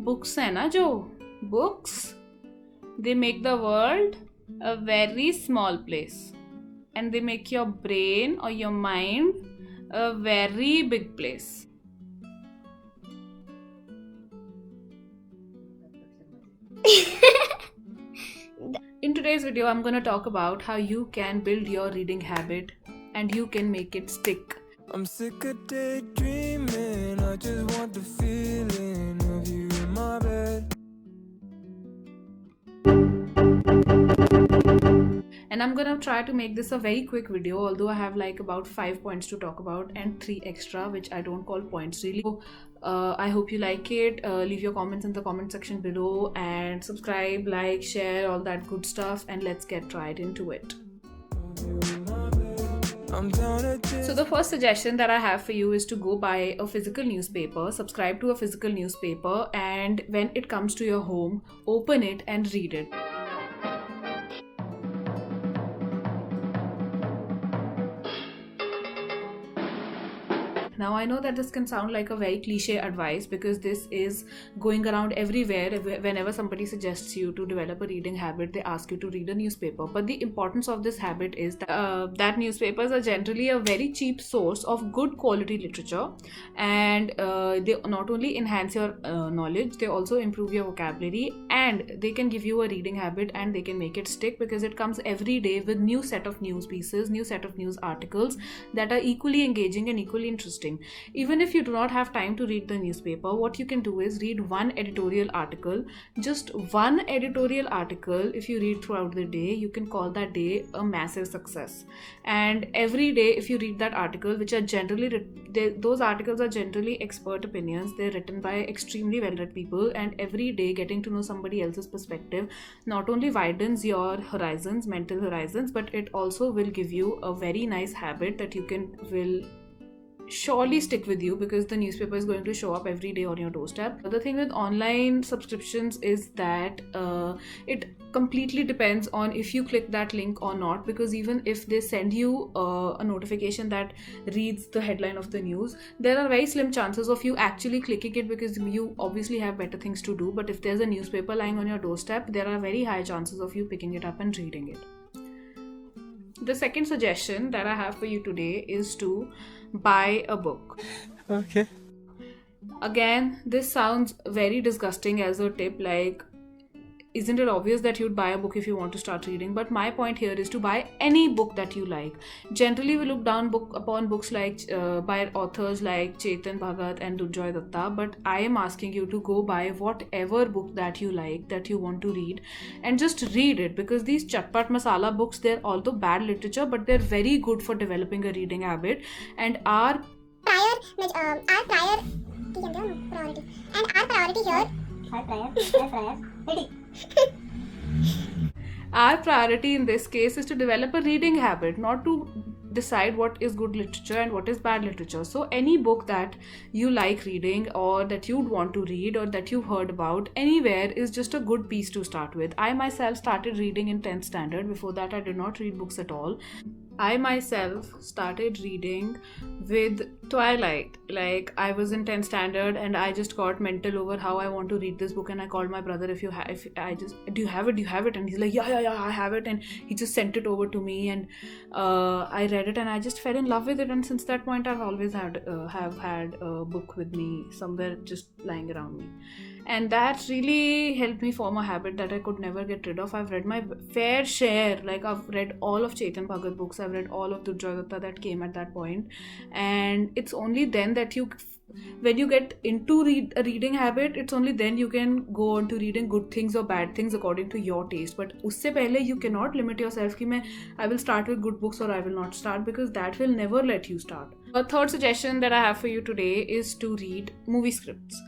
Books है ना जो books, they make the world a very small place, and they make your brain or your mind a very big place. In today's video, I'm going to talk about how you can build your reading habit and you can make it stick. I'm sick of daydreaming, I just want the feeling of you in my bed. And I'm gonna try to make this a very quick video, although I have like about 5 points to talk about and 3 extra, which I don't call points really. So, I hope you like it. Leave your comments in the comment section below and subscribe, like, share, all that good stuff, and let's get right into it. So the first suggestion that I have for you is to go buy a physical newspaper, subscribe to a physical newspaper, and when it comes to your home, open it and read it. Now I know that this can sound like a very cliche advice because this is going around everywhere. Whenever somebody suggests you to develop a reading habit, they ask you to read a newspaper. But the importance of this habit is that newspapers are generally a very cheap source of good quality literature, and they not only enhance your knowledge, they also improve your vocabulary, and they can give you a reading habit and they can make it stick because it comes every day with new set of news pieces, new set of news articles that are equally engaging and equally interesting. Even if you do not have time to read the newspaper, what you can do is read one editorial article. Just one editorial article, if you read throughout the day, you can call that day a massive success. And every day, if you read that article, which are generally, those articles are generally expert opinions, they're written by extremely well-read people, and every day getting to know somebody else's perspective not only widens your horizons, mental horizons, but it also will give you a very nice habit that will surely stick with you because the newspaper is going to show up every day on your doorstep. The thing with online subscriptions is that it completely depends on if you click that link or not, because even if they send you a notification that reads the headline of the news, there are very slim chances of you actually clicking it because you obviously have better things to do. But if there's a newspaper lying on your doorstep, there are very high chances of you picking it up and reading it. The second suggestion that I have for you today is to buy a book. Okay. Again, this sounds very disgusting as a tip, like, isn't it obvious that you'd buy a book if you want to start reading? But my point here is to buy any book that you like. Generally, we look down upon books like by authors like Chetan Bhagat and Durjoy Datta, but I am asking you to go buy whatever book that you like, that you want to read, and just read it, because these chatpat masala books, they're although bad literature, but they're very good for developing a reading habit. And our priority here. Our priority in this case is to develop a reading habit, not to decide what is good literature and what is bad literature. So any book that you like reading, or that you'd want to read, or that you've heard about anywhere, is just a good piece to start with. I myself started reading in 10th standard. Before that, I did not read books at all. I myself started reading with Twilight. Like, I was in 10th standard and I just got mental over how I want to read this book, and I called my brother, do you have it? And he's like, yeah, I have it. And he just sent it over to me, and I read it and I just fell in love with it. And since that point, I've always had a book with me somewhere, just lying around me. And that really helped me form a habit that I could never get rid of. I've read my fair share, like I've read all of Chetan Bhagat books, I've read all of Durjoy Datta that came at that point. And it's only then that when you get into a reading habit, it's only then you can go on to reading good things or bad things according to your taste. But usse pehle you cannot limit yourself ki I will start with good books or I will not start, because that will never let you start. A third suggestion that I have for you today is to read movie scripts.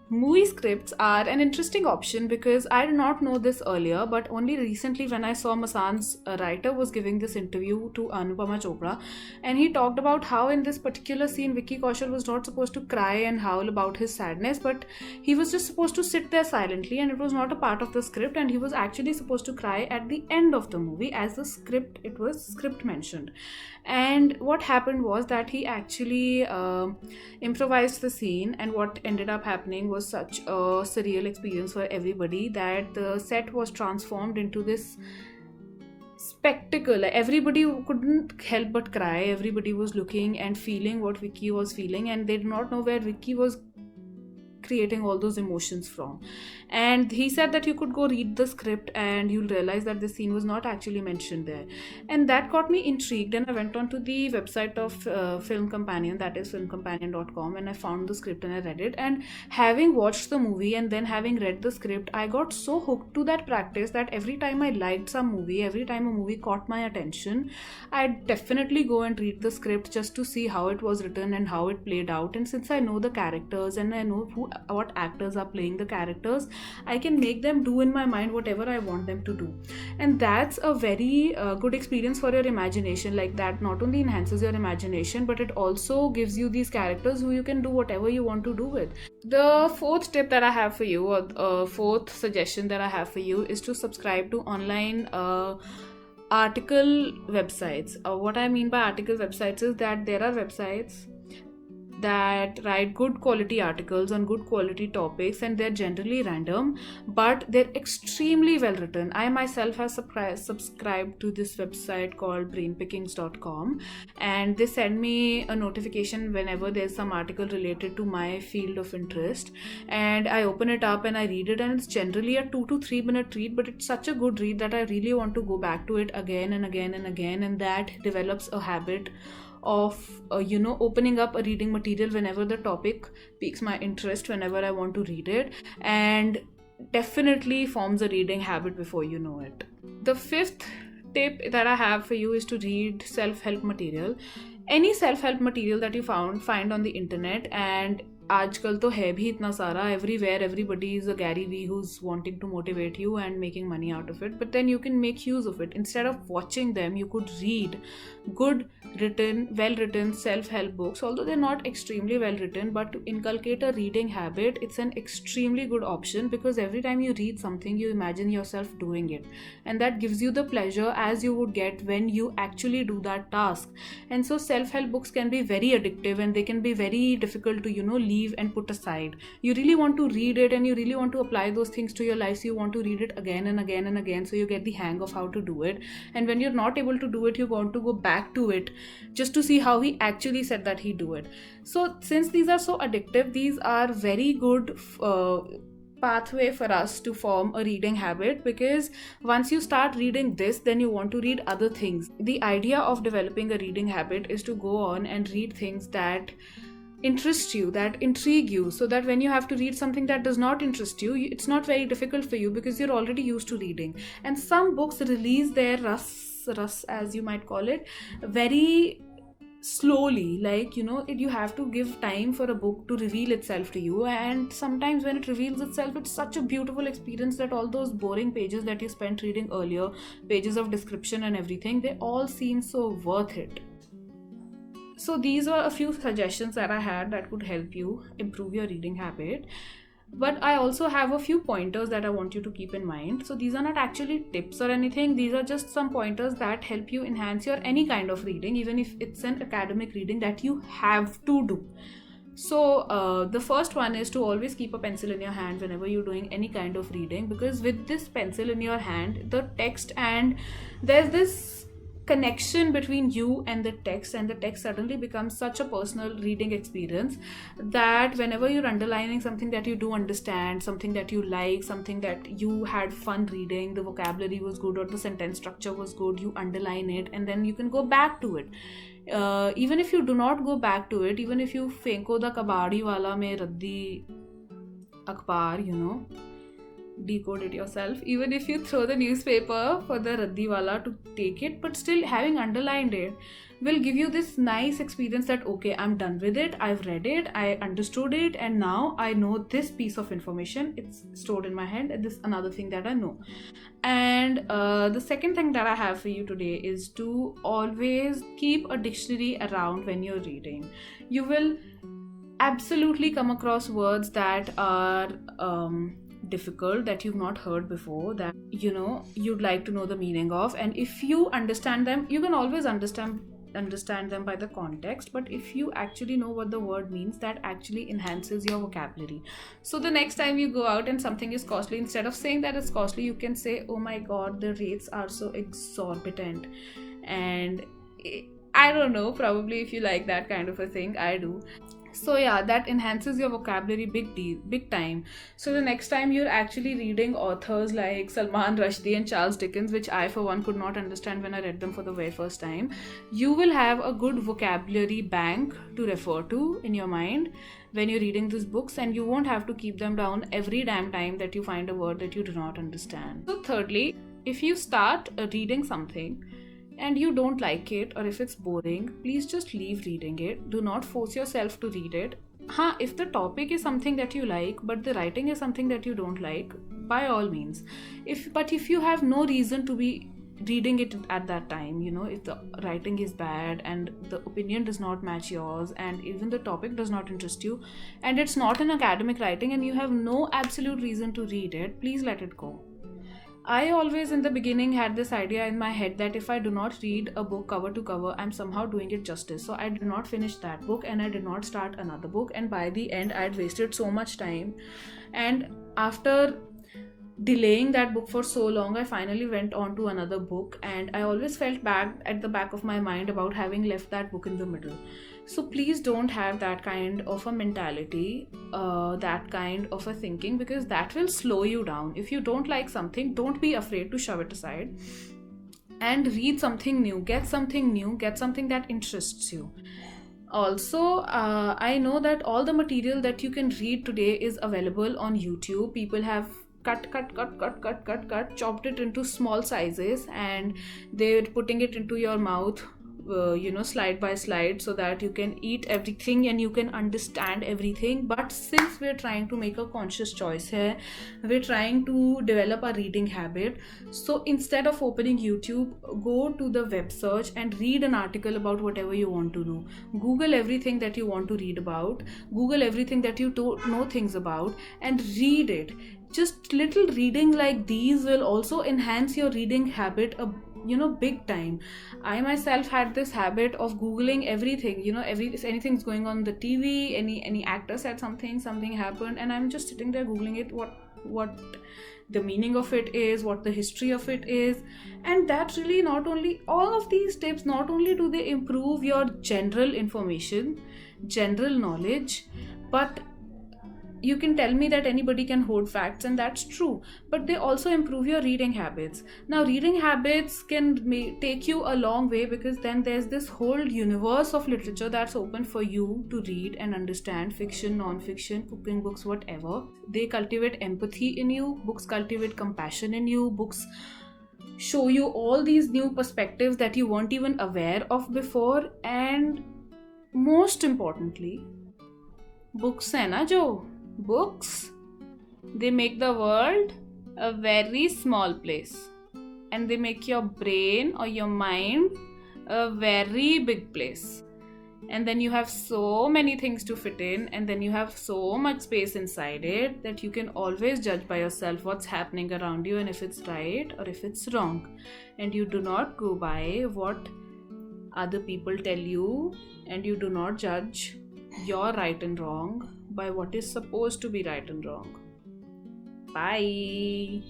Movie scripts are an interesting option because I did not know this earlier, but only recently when I saw Masan's writer was giving this interview to Anupama Chopra, and he talked about how in this particular scene Vicky Kaushal was not supposed to cry and howl about his sadness, but he was just supposed to sit there silently, and it was not a part of the script, and he was actually supposed to cry at the end of the movie as the script mentioned. And what happened was that he actually improvised the scene, and what ended up happening was such a surreal experience for everybody that the set was transformed into this spectacle. Everybody couldn't help but cry. Everybody was looking and feeling what Vicky was feeling, and they did not know where Vicky was creating all those emotions from. And he said that you could go read the script and you'll realize that the scene was not actually mentioned there, and that got me intrigued. And I went on to the website of Film Companion, that is filmcompanion.com, and I found the script and I read it. And having watched the movie and then having read the script, I got so hooked to that practice that every time I liked some movie, every time a movie caught my attention, I'd definitely go and read the script just to see how it was written and how it played out. And since I know the characters and I know what actors are playing the characters, I can make them do in my mind whatever I want them to do. And that's a very good experience for your imagination. Like, that not only enhances your imagination, but it also gives you these characters who you can do whatever you want to do with. The fourth tip that I have for you, or fourth suggestion that I have for you, is to subscribe to online article websites. What I mean by article websites is that there are websites that write good quality articles on good quality topics, and they're generally random, but they're extremely well written. I myself have subscribed to this website called brainpickings.com, and they send me a notification whenever there's some article related to my field of interest, and I open it up and I read it, and it's generally a 2 to 3 minute read, but it's such a good read that I really want to go back to it again and again and again, and that develops a habit of opening up a reading material whenever the topic piques my interest, whenever I want to read it, and definitely forms a reading habit before you know it. The fifth tip that I have for you is to read self-help material. Any self-help material that you find on the internet, and आजकल तो है भी इतना सारा, everywhere everybody is a Gary Vee who's wanting to motivate you and making money out of it, but then you can make use of it. Instead of watching them, you could read good well written self-help books. Although they're not extremely well written, but to inculcate a reading habit, it's an extremely good option, because every time you read something, you imagine yourself doing it, and that gives you the pleasure as you would get when you actually do that task. And so self-help books can be very addictive, and they can be very difficult to leave and put aside. You really want to read it, and you really want to apply those things to your life, so you want to read it again and again and again, so you get the hang of how to do it. And when you're not able to do it, you want to go back to it just to see how he actually said that he do it. So since these are so addictive, these are very good pathway for us to form a reading habit, because once you start reading this, then you want to read other things. The idea of developing a reading habit is to go on and read things that interest you, that intrigue you, so that when you have to read something that does not interest you, it's not very difficult for you, because you're already used to reading. And some books release their rus as you might call it, very slowly. Like, you have to give time for a book to reveal itself to you, and sometimes when it reveals itself, it's such a beautiful experience that all those boring pages that you spent reading earlier, pages of description and everything, they all seem so worth it. So these were a few suggestions that I had that could help you improve your reading habit. But I also have a few pointers that I want you to keep in mind. So these are not actually tips or anything. These are just some pointers that help you enhance your any kind of reading, even if it's an academic reading that you have to do. So the first one is to always keep a pencil in your hand whenever you're doing any kind of reading, because with this pencil in your hand, the text, and there's this connection between you and the text suddenly becomes such a personal reading experience that whenever you're underlining something that you do understand, something that you like, something that you had fun reading, the vocabulary was good or the sentence structure was good, you underline it, and then you can go back to it. Even if you do not go back to it, even if you fenko the kabadi wala mein raddi akhbar, decode it yourself, even if you throw the newspaper for the raddiwala to take it, but still having underlined it will give you this nice experience that, okay, I'm done with it, I've read it, I understood it, and now I know this piece of information, it's stored in my head, and this is another thing that I know. And the second thing that I have for you today is to always keep a dictionary around when you're reading. You will absolutely come across words that are difficult, that you've not heard before, that you'd like to know the meaning of, and if you understand them, you can always understand understand them by the context, but if you actually know what the word means, that actually enhances your vocabulary. So the next time you go out and something is costly, instead of saying that it's costly, you can say, oh my god, the rates are so exorbitant. And I don't know, probably if you like that kind of a thing, I do. So yeah, that enhances your vocabulary big time. So the next time you're actually reading authors like Salman Rushdie and Charles Dickens, which I for one could not understand when I read them for the very first time, you will have a good vocabulary bank to refer to in your mind when you're reading these books, and you won't have to keep them down every damn time that you find a word that you do not understand. So thirdly, if you start reading something and you don't like it, or if it's boring, please just leave reading it. Do not force yourself to read it. If the topic is something that you like but the writing is something that you don't like, by all means. But if you have no reason to be reading it at that time, if the writing is bad and the opinion does not match yours and even the topic does not interest you and it's not an academic writing and you have no absolute reason to read it, please let it go. I always in the beginning had this idea in my head that if I do not read a book cover to cover, I'm somehow doing it justice. So I did not finish that book and I did not start another book, and by the end I had wasted so much time. And after delaying that book for so long, I finally went on to another book, and I always felt bad at the back of my mind about having left that book in the middle. So please don't have that kind of a mentality, that kind of a thinking, because that will slow you down. If you don't like something, don't be afraid to shove it aside and read something new, get something that interests you. Also, I know that all the material that you can read today is available on YouTube. People have cut, chopped it into small sizes, and they're putting it into your mouth, slide by slide, so that you can eat everything and you can understand everything. But since we're trying to make a conscious choice here, we're trying to develop a reading habit. So instead of opening YouTube, go to the web search and read an article about whatever you want to know. Google everything that you want to read about. Google everything that you don't know things about and read it. Just little reading like these will also enhance your reading habit big time. I myself had this habit of googling everything, if anything's going on the TV, any actor said something happened, and I'm just sitting there googling it, what the meaning of it is, what the history of it is. And that really, not only all of these tips, not only do they improve your general information, general knowledge, but you can tell me that anybody can hoard facts, and that's true, but they also improve your reading habits. Now, reading habits can take you a long way, because then there's this whole universe of literature that's open for you to read and understand. Fiction, non-fiction, cooking books, whatever. They cultivate empathy in you. Books cultivate compassion in you. Books show you all these new perspectives that you weren't even aware of before. And most importantly, books hai na jo, books, they make the world a very small place, and they make your brain or your mind a very big place. And then you have so many things to fit in, and then you have so much space inside it that you can always judge by yourself what's happening around you and if it's right or if it's wrong. And you do not go by what other people tell you, and you do not judge your right and wrong by what is supposed to be right and wrong. Bye.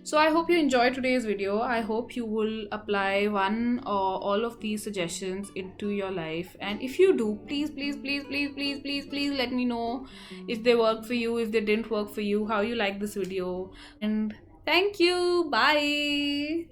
So I hope you enjoyed today's video. I hope you will apply one or all of these suggestions into your life. And if you do, please let me know if they work for you, if they didn't work for you, how you like this video. And thank you. Bye.